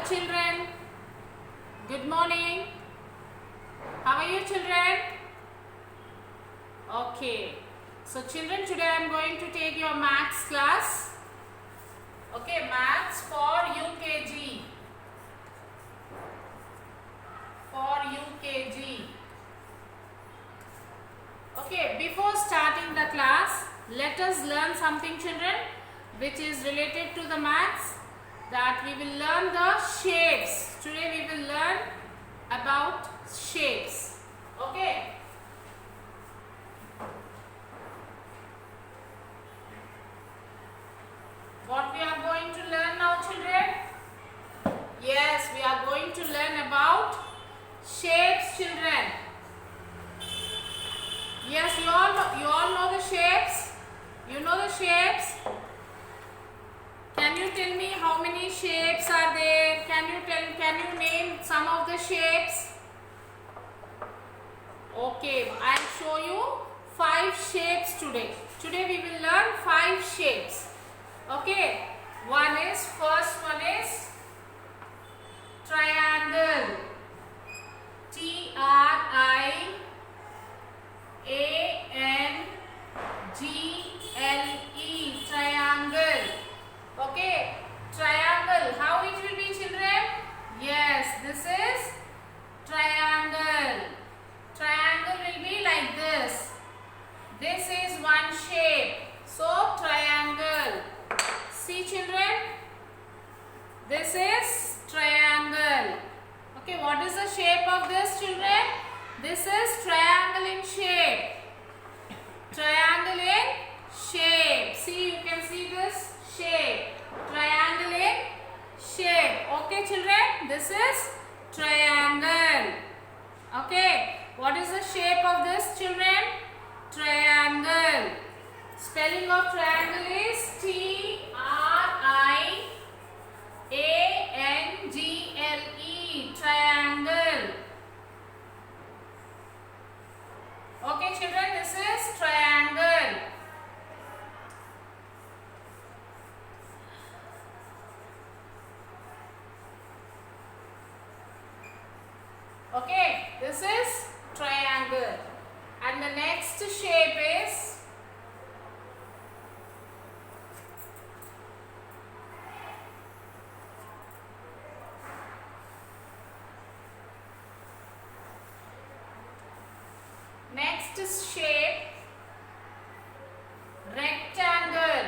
children. Good morning. How are you children? Okay. So children, today I am going to take your maths class. Okay, maths for UKG. For UKG. Okay, before starting the class, let us learn something children which is related to the maths, that we will learn the shapes. Today we will learn about shapes. Okay. What we are going to learn now children? Yes, we are going to learn about shapes children. Yes, you all know the shapes. You know the shapes. Can you tell me how many shapes are there? Can you name some of the shapes? Okay, I'll show you 5 shapes today. Today we will learn 5 shapes. Okay, first one is triangle. Triangle. Triangle. Okay, triangle. How it will be children? Yes, this is triangle. Triangle will be like this. This is one shape. So triangle. See children? This is triangle. Okay, what is the shape of this children? This is triangle in shape. Triangle in shape. See, you can see this shape. Triangle in shape. Okay children, this is triangle. Okay, what is the shape of this children? Triangle. Spelling of triangle is Triangle. Triangle. Okay children, this is triangle. Okay, this is triangle. And the next shape is shape rectangle.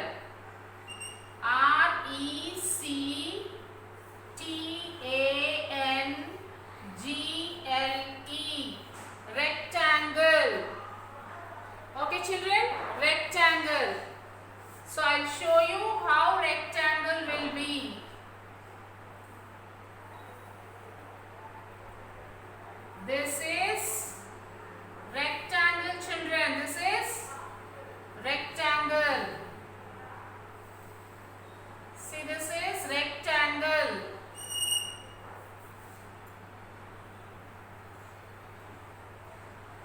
Rectangle. Rectangle. Okay children, rectangle. So I'll show you how rectangle will be. This is rectangle children. This is rectangle. See, this is rectangle.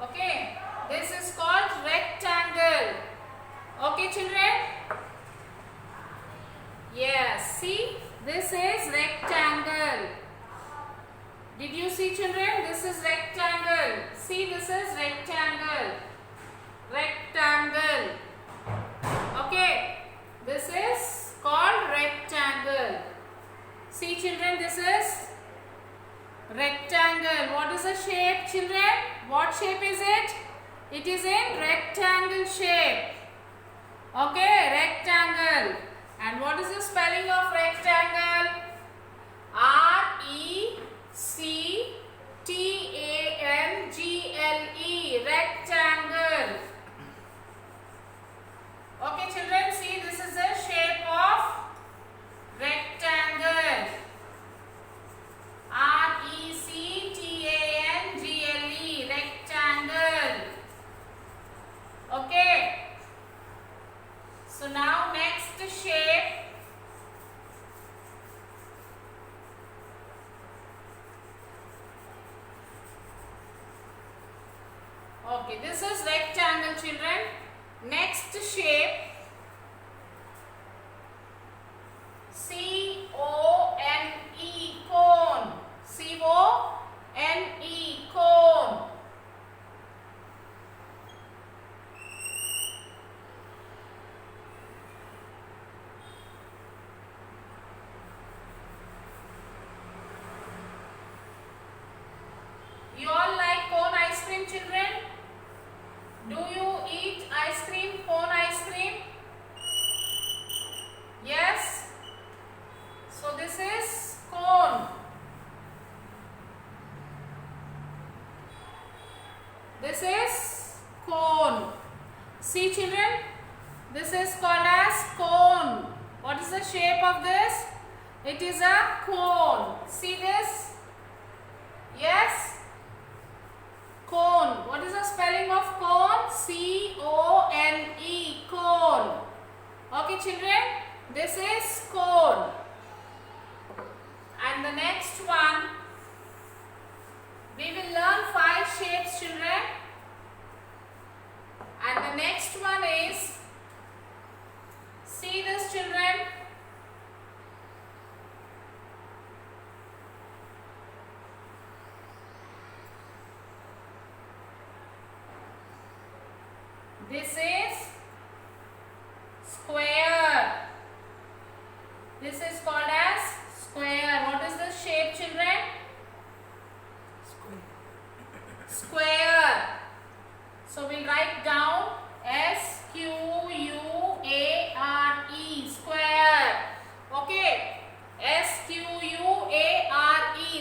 Okay, this is called rectangle. Okay children? Yes, see, this is rectangle. Did you see children? This is rectangle. See, this is rectangle. Rectangle. Okay, this is called rectangle. See children, this is rectangle. What is the shape children? What shape is it? It is in rectangle shape. Okay, rectangle. And what is the spelling of rectangle? Rectangle. Rectangle. Okay children, see, this is the shape of rectangle. Rectangle. Okay. So now next shape. Okay, this is rectangle children. Next shape. C-O-N-E. Cone. It is a cone. See this? Yes? Cone. What is the spelling of cone? C-O-N-E. Cone. Okay, children? This is cone. And the next one, we will learn 5 shapes, children. And the next one is, see this, children. This is square. This is called as square. What is the shape, children? Square. So we'll write down S-Q-U-A-R-E. Square. Okay. S-Q-U-A-R-E.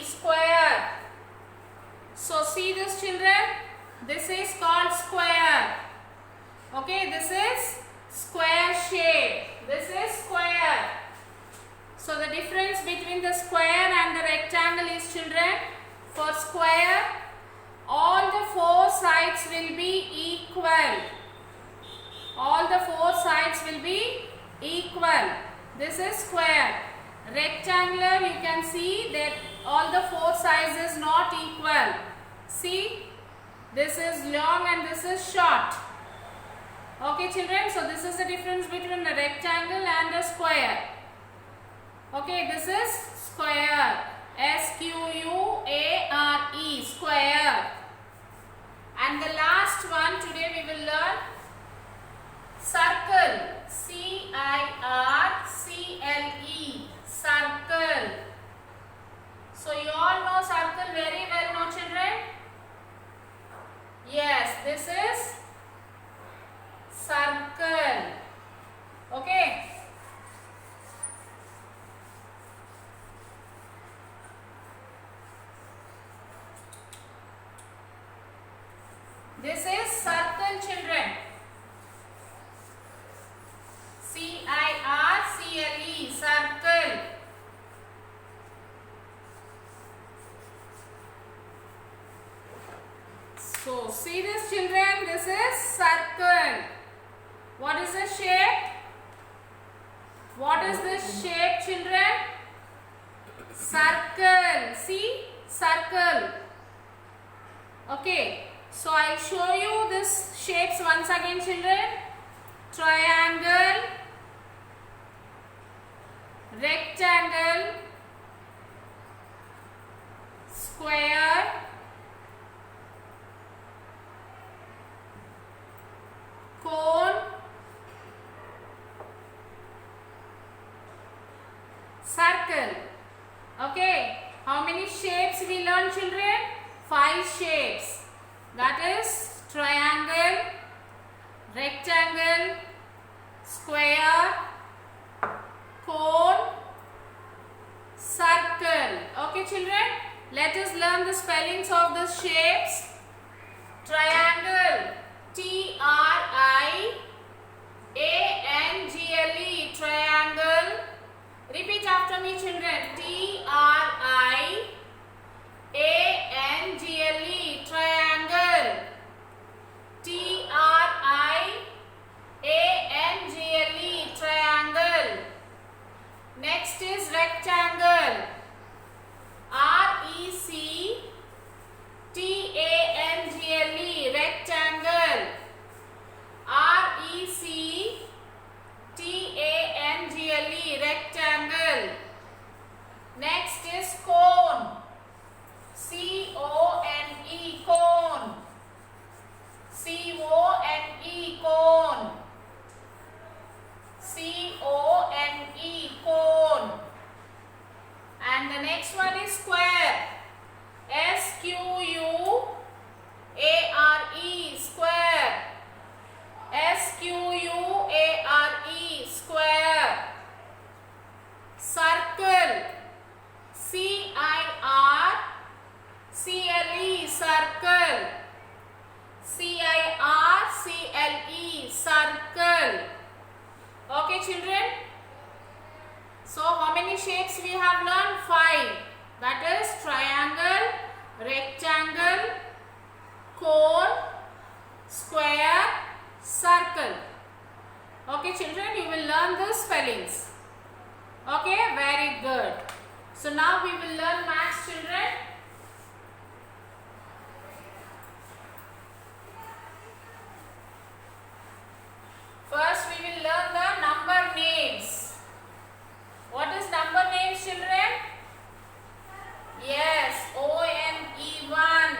Square. So see this, children. This is called square. Okay, this is square shape. This is square. So the difference between the square and the rectangle is, children, for square, all the 4 sides will be equal. All the 4 sides will be equal. This is square. Rectangular, you can see that all the 4 sides is not equal. See, this is long and this is short. Okay, children, so this is the difference between the rectangle and the square. Okay, this is square. S-Q-U-A-R-E. Square. And the last one today we will learn circle. C-I-R-C-L-E. Circle. So you all know circle very well, no, children? Yes, this is circle. Okay. This is circle, children. C-I-R-C-L-E. Circle. So see this, children. This is circle. What is the shape? What is this shape, children? Circle. See? Circle. Okay. So I'll show you this shapes once again, children. Triangle, rectangle, square, cone, circle. Okay. How many shapes we learn, children? 5 shapes. That is triangle, rectangle, square, cone, circle. Okay, children, let us learn the spellings of the shapes. Triangle, T-R-I-A-N-G-L-E. Triangle. Repeat after me, children. T-R-I-A-N-G-L-E. Triangle. T-R-I-A-N-G-L-E. Triangle. Next is rectangle. R-E-C-T-A-N-G-L-E. Rectangle. R-E-C-T-A-N-G-L-E. Rectangle. Next is cone. C-O-N-E. Cone. C-O-N-E. Cone. C-O-N-E. Cone. And the next one is square. S-Q-U-A-R-E. Square. S-Q-U-A-R-E. Square. Circle. C-I-R-C-L-E. Circle. C-I-R-C-L-E. Circle. Okay, children. So how many shapes we have? we will learn maths, children. First we will learn the number names. What is number names, children? Yes, ONE1,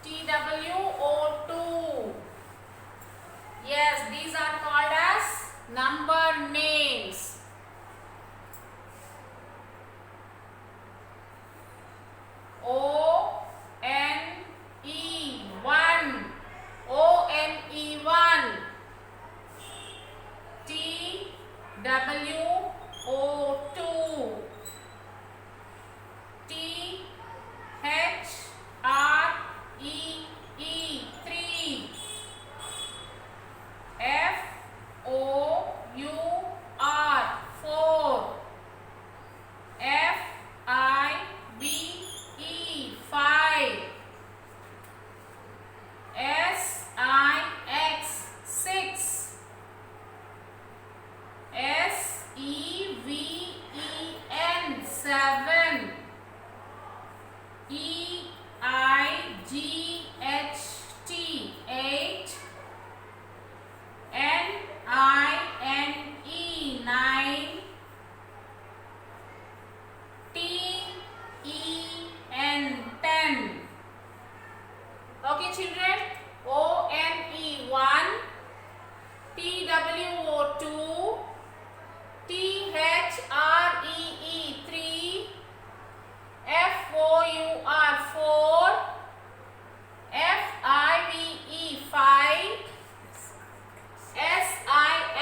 TWO2. Yes, these are called as number names. ONE1, ONE1, TWO2, THREE3, FOUR4, FIVE5, SIX6, SEVEN7, EIGHT8, NINE9, TEN10. Okay, children. ONE1, TWO2, THREE3, FOUR4, FIVE5,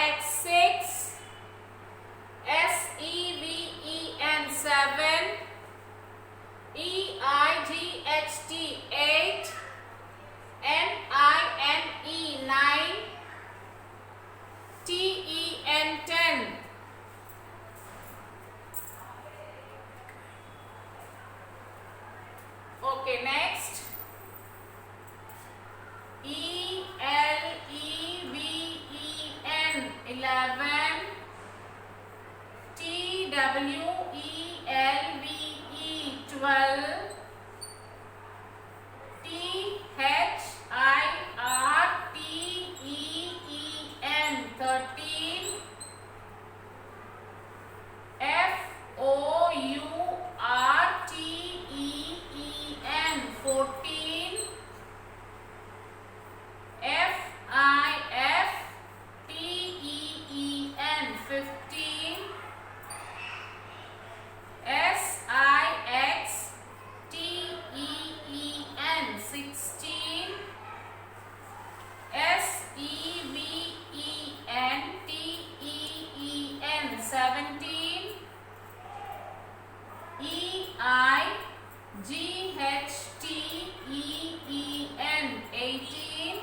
SIX6, SEVEN7, EIGHT8, NINE9, TEN10. Okay, next. ELEVEN, 11, TWELVE, 12, THIRTEEN, 13, FOURTEEN, 14, FIFTEEN, 15, SIXTEEN, 16, SEVENTEEN, 17, EIGHTEEN, 18,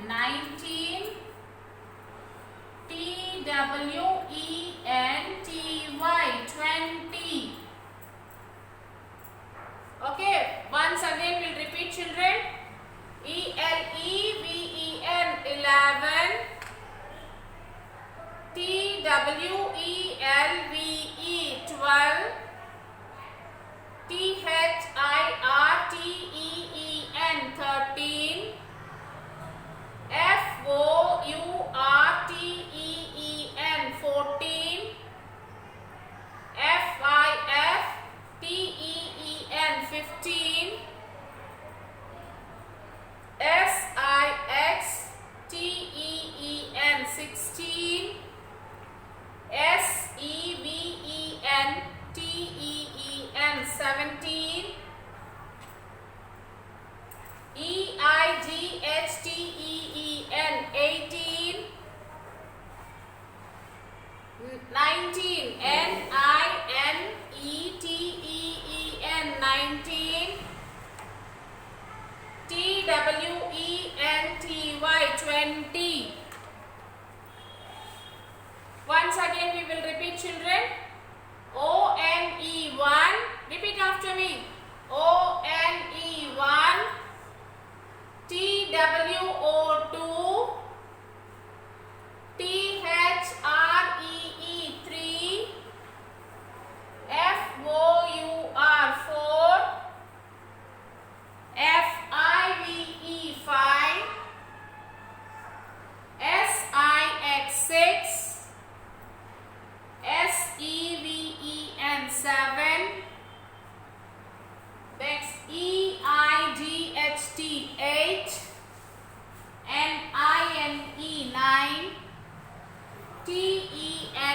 NINETEEN, 19, TWENTY, 20. Okay, once again we'll repeat, children. ELEVEN, 11, TWELVE, 12, THIRTEEN, 13, FOURTEEN, 14, FIFTEEN, 15, SIXTEEN, 16, SEVENTEEN, 17, EIGHTEEN, 18, 19, NINETEEN, 19, TWENTY, 20,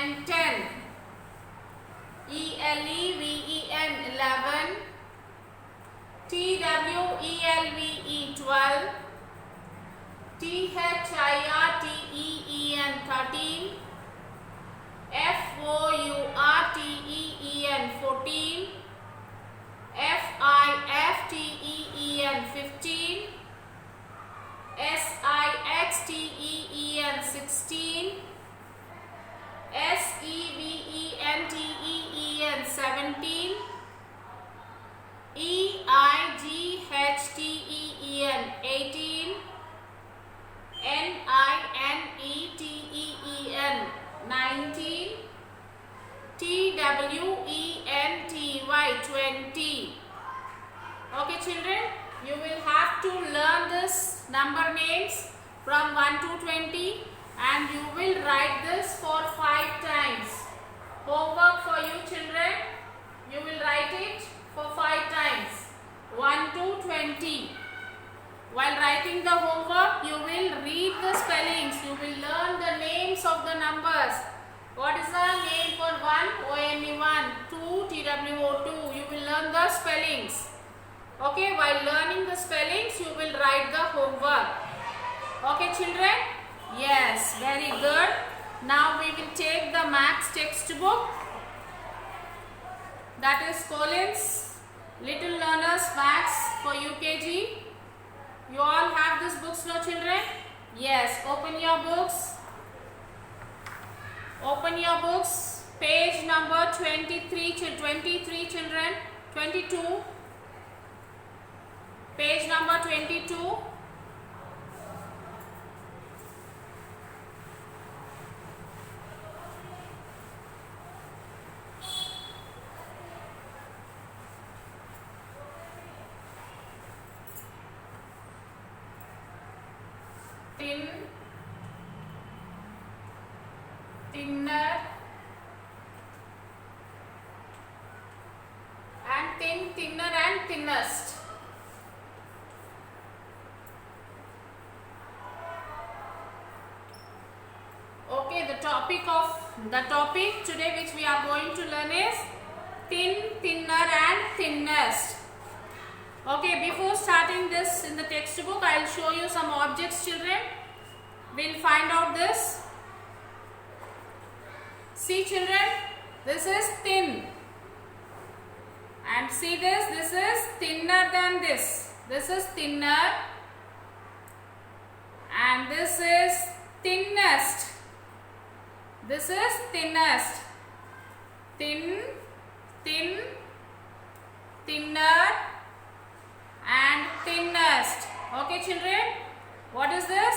and 10. E-L-E-V-E-N 11. T-W-E-L-V-E 12. T-H-I-R-T-E-E-N 13. F-O-U-R-T-E-E-N 14. F-I-F-T-E-E-N 15. S-I-X-T-E-E-N 16. S-E-V-E-N-T-E-E-N 17. E-I-G-H-T-E-E-N 18. N-I-N-E-T-E-E-N 19. T-W-E-N-T-Y 20. Okay children, you will have to learn this number names from 1 to 20 and you will write this for 5 times. Homework for you children, you will write it for 5 times, 1 to 20. While writing the homework, you will read the spellings, you will learn the names of the numbers. What is the name for 1? O-N-E-1, 2, T-W-O-2. You will learn the spellings. Okay, while learning the spellings, you will write the homework. Okay, children? Yes, very good. Now we will take the Maths textbook. That is Collins Little Learners Maths for UKG. You all have these books now, children? Yes, open your books. Open your books. Page number 23, children. 22. Page number 22. Thin, thinner, and thin, thinner and thinnest. Okay, the topic today which we are going to learn is thin, thinner and thinnest. Okay, before starting this in the textbook, I will show you some objects, children. We will find out this. See children, this is thin. And see this is thinner than this. This is thinner. And this is thinnest. This is thinnest. Thin, thin, thinner and thinnest. Okay children, what is this?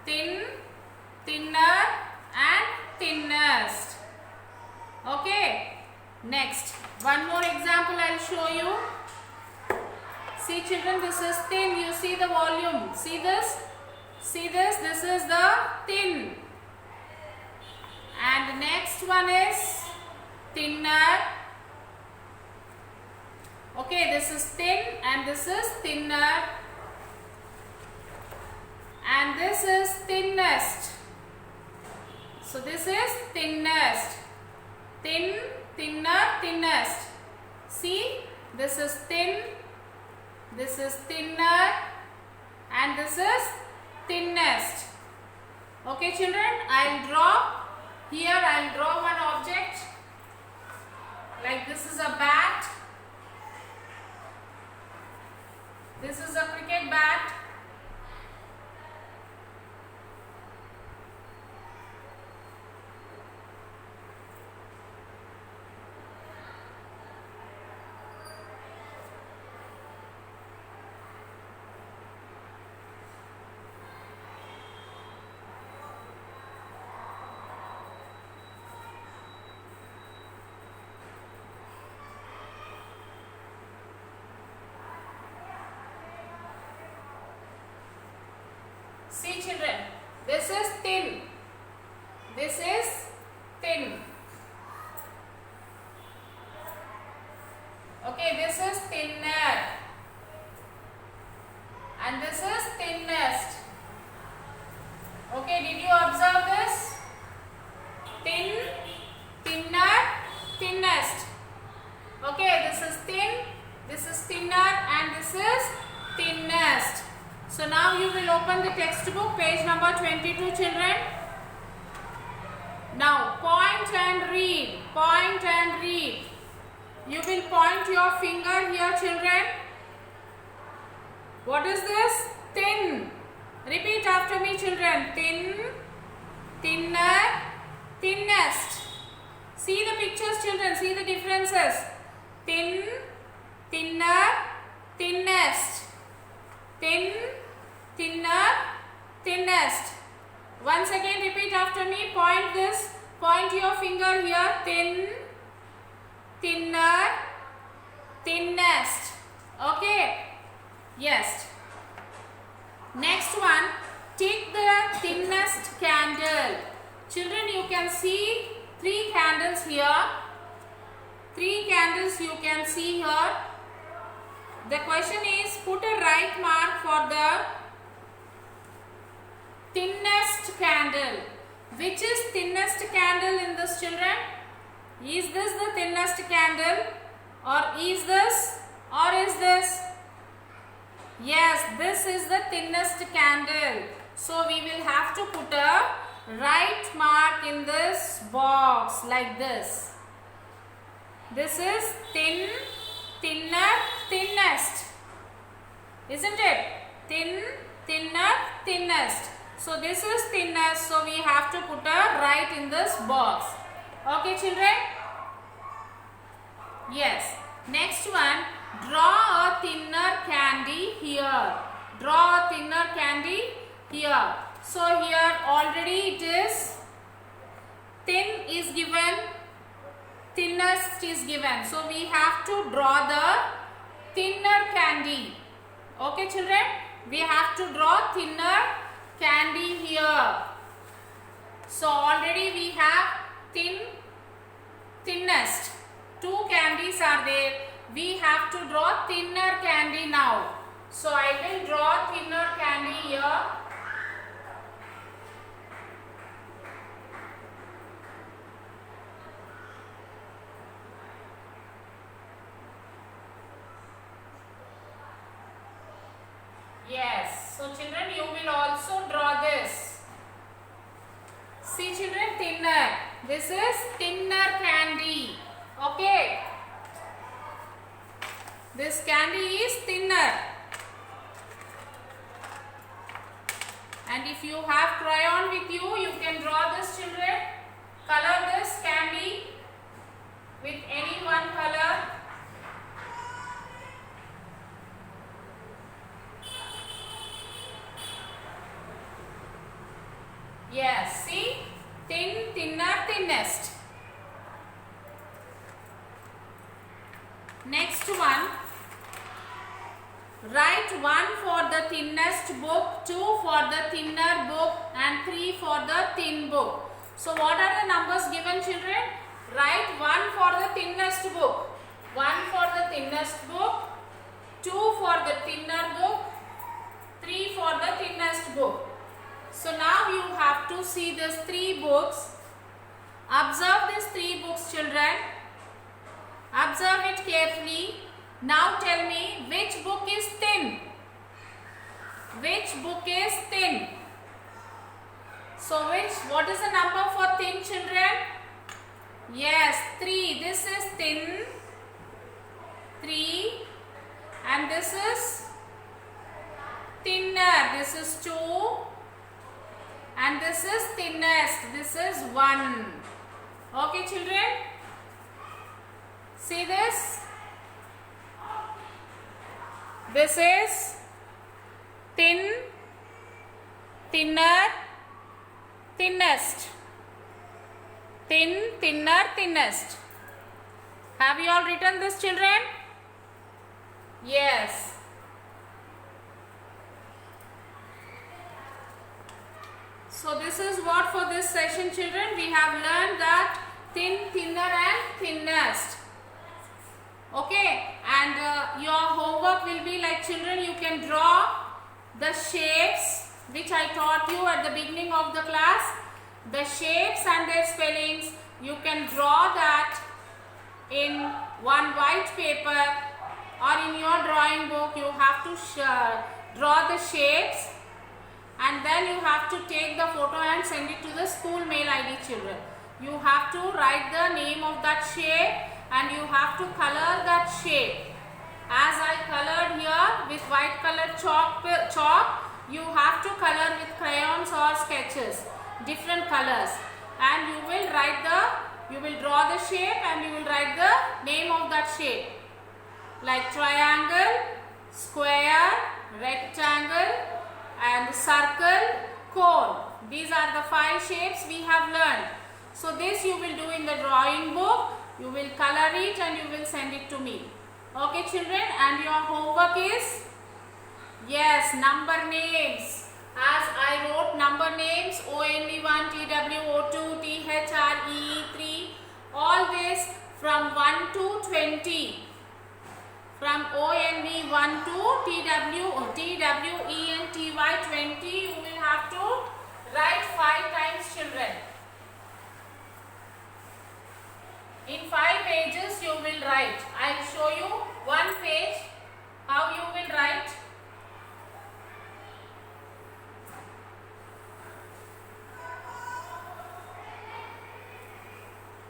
Thin, thinner and thinnest. Okay, next one more example I will show you. See children, this is thin. You see the volume. See this? See this? This is the thin. And next one is thinner. Okay, this is thin and this is thinner. And this is thinnest. So this is thinnest. Thin, thinner, thinnest. See, this is thin, this is thinner, and this is thinnest. Okay children, I will draw. Here I will draw one object. Like this is a bat. This is a cricket bat. See children, this is thin. This is thin. Okay, this is thinner. And this is thinnest. Okay, did you observe this? Thin, now you will open the textbook, page number 22, children. Now point and read. Point and read. You will point your finger here, children. What is this? Thin. Repeat after me, children. Thin, thinner, thinnest. See the pictures, children. See the differences. Thin, thinner, thinnest. Thin, thinner, thinnest. Once again, repeat after me. Point this. Point your finger here. Thin, thinner, thinnest. Okay. Yes. Next one. Take the thinnest candle. Children, you can see 3 candles here. 3 candles you can see here. The question is, put a right mark for the thinnest candle. Which is thinnest candle in this, children? Is this the thinnest candle? Or is this? Or is this? Yes, this is the thinnest candle. So we will have to put a right mark in this box like this. This is thin, thinner, thinnest. Isn't it? Thin, thinner, thinnest. So this is thinnest. So we have to put a right in this box. Okay, children? Yes. Next one. Draw a thinner candy here. Draw a thinner candy here. So here already it is thin is given, thinnest is given. So we have to draw the thinner candy. Okay, children? We have to draw thinner candy here. So already we have thin, thinnest. 2 candies are there. We have to draw thinner candy now. So I will draw thinner candy here. Yes. So children, you will also draw this. See, children, thinner. This is thinner candy. Okay. This candy is thinner. And if you have crayon with you, you can draw this, children. Color this candy with any one color. Yes, see? Thin, thinner, thinnest. Next one. Write 1 for the thinnest book, 2 for the thinner book and 3 for the thin book. So what are the numbers given, children? Write 1 for the thinnest book, 1 for the thinnest book, 2 for the thinner book, 3 for the thinnest book. So now you have to see these 3 books. Observe these 3 books, children. Observe it carefully. Now tell me, which book is thin? Which book is thin? So what is the number for thin, children? Yes, 3. This is thin. 3. And this is thinner. This is 2. And this is thinnest. This is 1. Okay, children? See this? This is thin, thinner, thinnest. Thin, thinner, thinnest. Have you all written this, children? Yes. So this is what for this session, children. We have learned that thin, thinner and thinnest. Okay, and your homework will be like, children, you can draw the shapes which I taught you at the beginning of the class. The shapes and their spellings, you can draw that in one white paper or in your drawing book. You have to draw the shapes, and then you have to take the photo and send it to the school mail ID, children. You have to write the name of that shape and you have to color that shape. As I colored here with white colored chalk, you have to color with crayons or sketches, different colors, and you will draw the shape and you will write the name of that shape, like triangle, square, rectangle, and circle, cone. These are the 5 shapes we have learned. So this you will do in the drawing book. You will color it and you will send it to me. Okay, children, and your homework is, yes, number names. As I wrote number names, ONV1, TWO2, THRE3, all this from 1 to 20. From ONV1 to TWENTY 20, you will have to write 5 times, children. In 5 pages you will write. I will show you one page how you will write.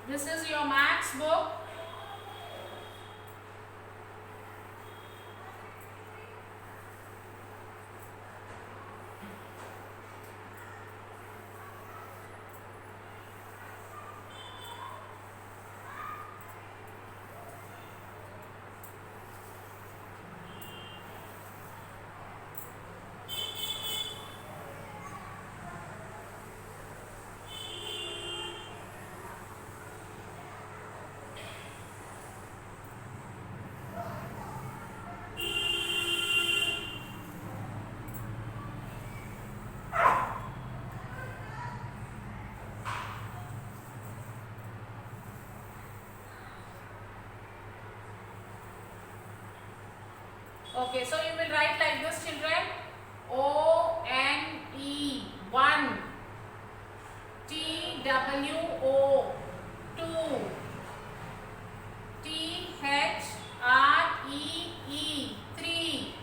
This is your maths book. Okay, so you will write like this, children. ONE 1, TWO 2, THREE 3,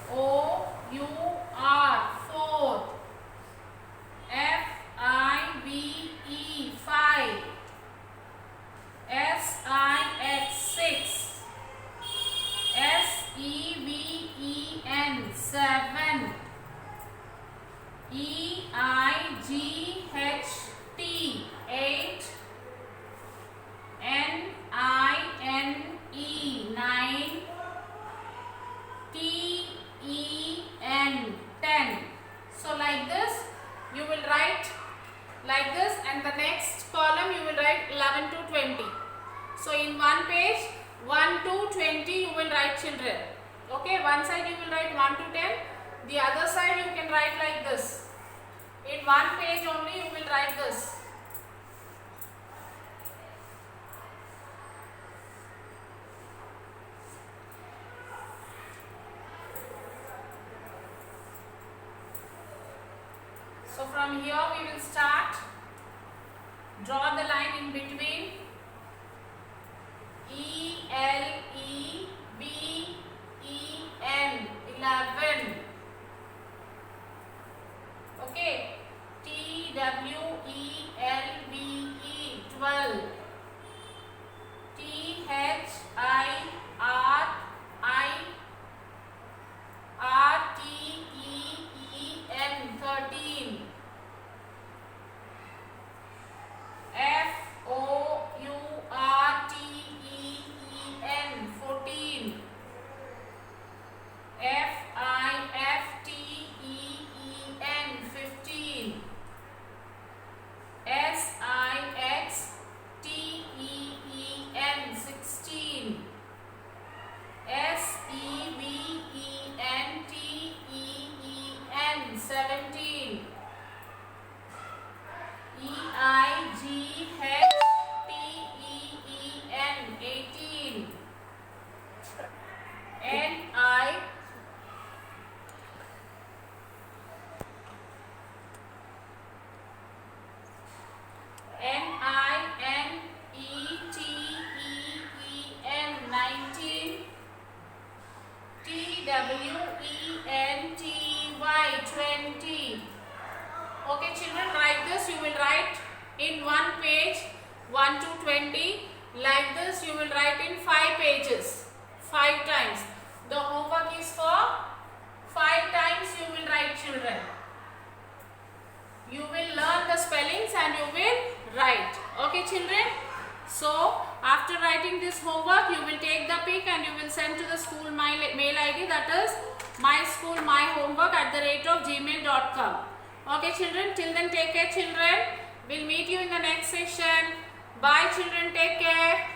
FOUR 4, FIVE 5, SIX 6, SEVEN 7, EIGHT 8, NINE 9, TEN 10. So like this you will write like this, and the next column you will write 11 to 20. So in one page 1 to 20 you will write, children. Okay, one side you will write 1 to 10, the other side you can write like this. In one page only you will write this. So from here we will start. Draw the line in between. ELEVEN 11. Okay. TWELVE 12. THIRIRTEN 13. FOURTEN 14. FIF this you will write in one page 1 to 20. Like this you will write in 5 pages, 5 times. The homework is for 5 times you will write, children. You will learn the spellings and you will write. Okay, children? So, after writing this homework, you will take the pic and you will send to the school mail ID, that is myschoolmyhomework@gmail.com. Okay, children? Till then, take care, children. We'll meet you in the next session. Bye, children. Take care.